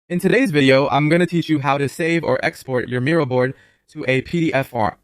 In today's video, I'm going to teach you how to save or export your Miro board to a PDF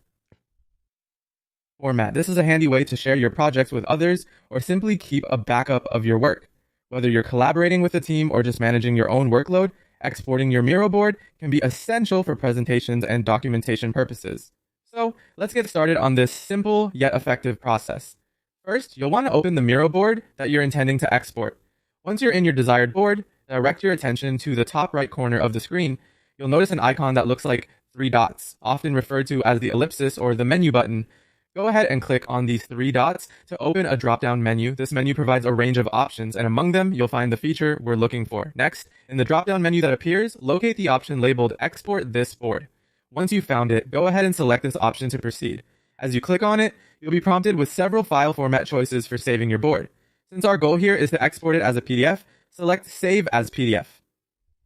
format. This is a handy way to share your projects with others or simply keep a backup of your work. Whether you're collaborating with a team or just managing your own workload, exporting your Miro board can be essential for presentations and documentation purposes. So let's get started on this simple yet effective process. First, you'll want to open the Miro board that you're intending to export. Once you're in your desired board, direct your attention to the top right corner of the screen. You'll notice an icon that looks like three dots, often referred to as the ellipsis or the menu button. Go ahead and click on these three dots to open a drop-down menu. This menu provides a range of options, and among them, you'll find the feature we're looking for. Next, in the drop-down menu that appears, locate the option labeled Export This Board. Once you've found it, go ahead and select this option to proceed. As you click on it, you'll be prompted with several file format choices for saving your board. Since our goal here is to export it as a PDF, select Save as PDF.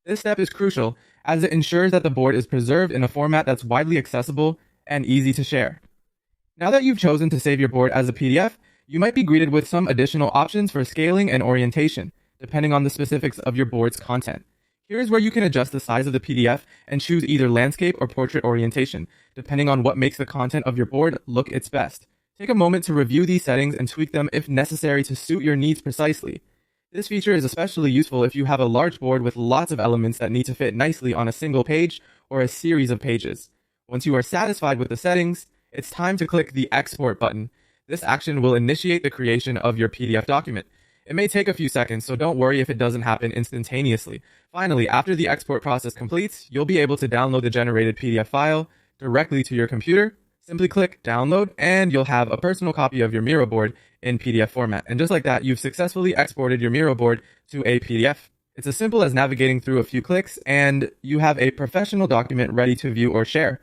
This step is crucial as it ensures that the board is preserved in a format that's widely accessible and easy to share. Now that you've chosen to save your board as a PDF, you might be greeted with some additional options for scaling and orientation, depending on the specifics of your board's content. Here's where you can adjust the size of the PDF and choose either landscape or portrait orientation, depending on what makes the content of your board look its best. Take a moment to review these settings and tweak them if necessary to suit your needs precisely. This feature is especially useful if you have a large board with lots of elements that need to fit nicely on a single page or a series of pages. Once you are satisfied with the settings, it's time to click the Export button. This action will initiate the creation of your PDF document. It may take a few seconds, so don't worry if it doesn't happen instantaneously. Finally, after the export process completes, you'll be able to download the generated PDF file directly to your computer. Simply click Download, and you'll have a personal copy of your Miro board in PDF format. And just like that, you've successfully exported your Miro board to a PDF. It's as simple as navigating through a few clicks, and you have a professional document ready to view or share.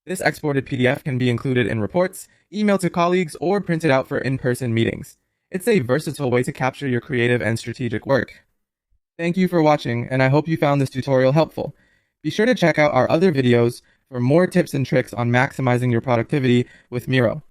This exported PDF can be included in reports, emailed to colleagues, or printed out for in-person meetings. It's a versatile way to capture your creative and strategic work. Thank you for watching, and I hope you found this tutorial helpful. Be sure to check out our other videos for more tips and tricks on maximizing your productivity with Miro.